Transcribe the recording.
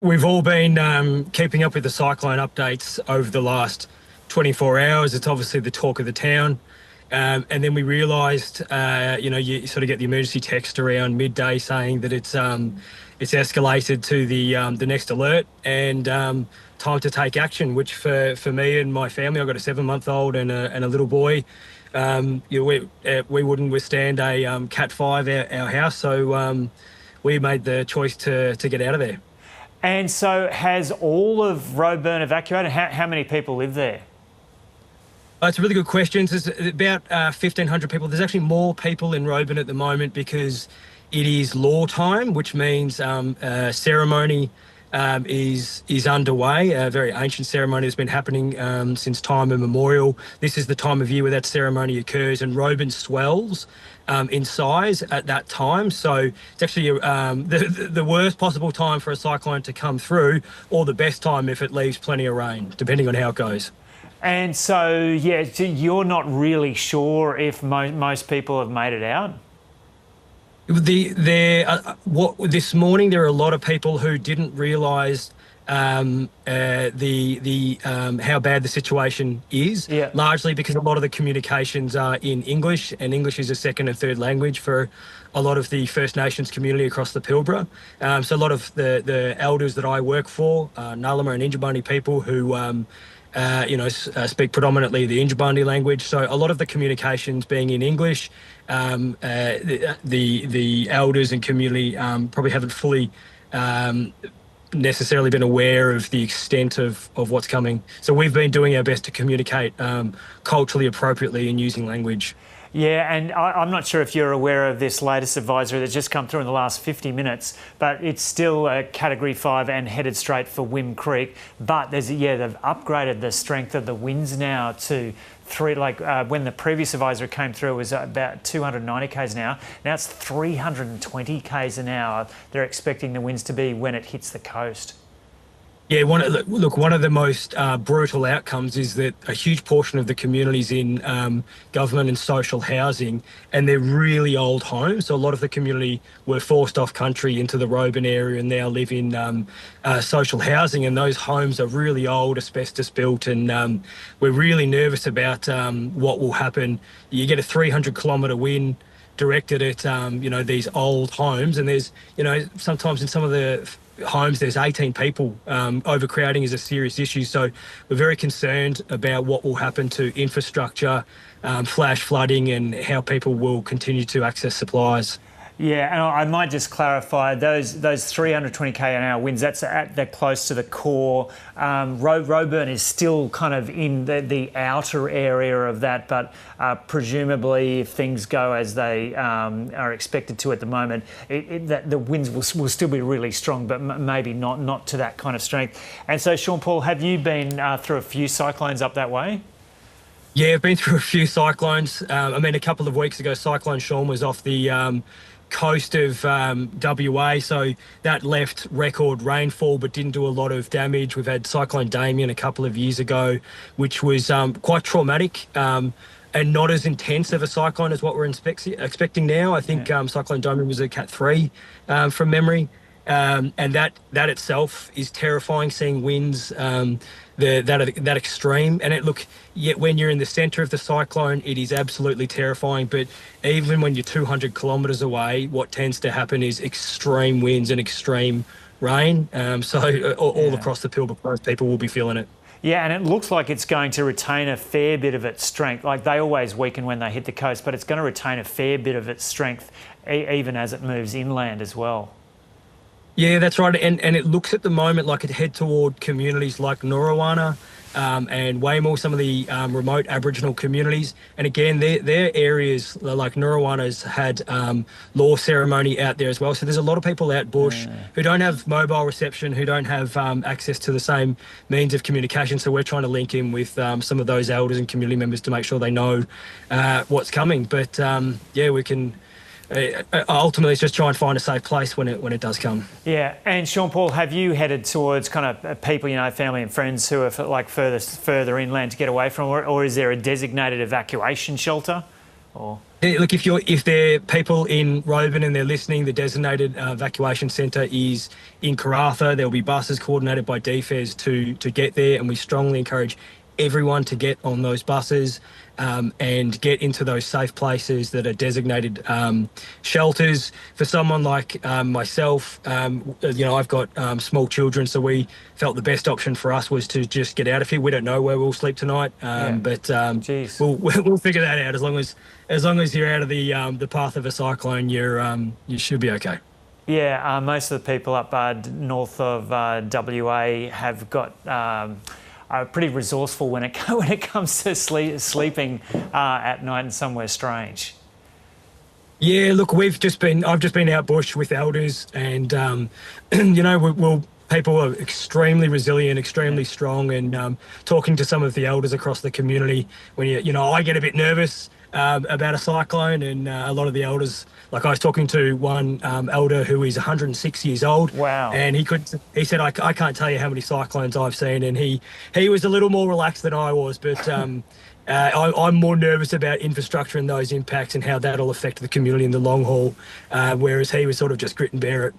We've all been keeping up with the cyclone updates over the last 24 hours. It's obviously the talk of the town. And then we realised, you sort of get the emergency text around midday saying that it's escalated to the next alert and time to take action. Which for me and my family, I've got a 7-month-old and a little boy. We wouldn't withstand a Cat 5 our house, so we made the choice to get out of there. And so has all of Roebourne evacuated? How many people live there? It's a really good question. There's about 1,500 people. There's actually more people in Roebourne at the moment because it is law time, which means ceremony is underway. A very ancient ceremony has been happening since time immemorial. This is the time of year where that ceremony occurs, and Roebourne swells in size at that time. So it's actually the worst possible time for a cyclone to come through, or the best time if it leaves plenty of rain, depending on how it goes. And so, yeah, you're not really sure if most people have made it out? This morning there are a lot of people who didn't realise how bad the situation is. Yeah. Largely because a lot of the communications are in English, and English is a second and third language for a lot of the First Nations community across the Pilbara. So a lot of the elders that I work for, Nullama and Injibandi people who speak predominantly the Injibandi language. So a lot of the communications being in English, the elders and community probably haven't fully necessarily been aware of the extent of what's coming. So we've been doing our best to communicate culturally appropriately and using language. Yeah, and I'm not sure if you're aware of this latest advisory that's just come through in the last 50 minutes, but it's still a Category 5 and headed straight for Wim Creek. But they've upgraded the strength of the winds now to 3, when the previous advisory came through, it was about 290 k's an hour. Now it's 320 k's an hour. They're expecting the winds to be when it hits the coast. Yeah, one of the most brutal outcomes is that a huge portion of the community's in government and social housing, and they're really old homes. So a lot of the community were forced off country into the Roebourne area and now live in social housing, and those homes are really old, asbestos built, and we're really nervous about what will happen. You get a 300-kilometre wind directed at these old homes, and there's sometimes in some of the homes there's 18 people. Overcrowding is a serious issue, so we're very concerned about what will happen to infrastructure, flash flooding, and how people will continue to access supplies. Yeah, and I might just clarify, those 320 k an hour winds, they're close to the core. Roebourne is still kind of in the outer area of that, but presumably if things go as they are expected to at the moment, the winds will still be really strong, but maybe not to that kind of strength. And so, Sean Paul, have you been through a few cyclones up that way? Yeah, I've been through a few cyclones. A couple of weeks ago, Cyclone Sean was off the coast of WA, so that left record rainfall but didn't do a lot of damage. We've had Cyclone Damien a couple of years ago, which was quite traumatic and not as intense of a cyclone as what we're expecting now. I think Cyclone Damien was a Cat 3 from memory. And that itself is terrifying, seeing winds that extreme. And yet when you're in the centre of the cyclone, it is absolutely terrifying. But even when you're 200 kilometres away, what tends to happen is extreme winds and extreme rain. All across the Pilbara, people will be feeling it. Yeah, and it looks like it's going to retain a fair bit of its strength. Like, they always weaken when they hit the coast, but it's going to retain a fair bit of its strength even as it moves inland as well. Yeah, that's right. And it looks at the moment like it head toward communities like Nuruwana and Waymore, some of the remote Aboriginal communities. And again, their areas, like Nuruwana's had law ceremony out there as well. So there's a lot of people out bush who don't have mobile reception, who don't have access to the same means of communication. So we're trying to link in with some of those elders and community members to make sure they know what's coming. But we can... ultimately, it's just try and find a safe place when it does come. Yeah, and Sean Paul, have you headed towards kind of people, family and friends who are further inland to get away from, or is there a designated evacuation shelter? Or Look, if they're people in Roebourne and they're listening, the designated evacuation centre is in Karratha. There'll be buses coordinated by DFES to get there, and we strongly encourage everyone to get on those buses and get into those safe places that are designated shelters. For someone like myself, I've got small children, so we felt the best option for us was to just get out of here. We don't know where we'll sleep tonight, but we'll figure that out. As long as you're out of the path of a cyclone, you should be okay. Yeah, most of the people up north of WA have got are pretty resourceful when it comes to sleeping at night in somewhere strange. Yeah, look, I've just been out bush with elders, and people are extremely resilient, extremely strong, and talking to some of the elders across the community, when I get a bit nervous about a cyclone, and a lot of the elders, like I was talking to one elder who is 106 years old. Wow. And he said, I can't tell you how many cyclones I've seen, and he was a little more relaxed than I was, but I'm more nervous about infrastructure and those impacts and how that'll affect the community in the long haul, whereas he was sort of just grit and bear it.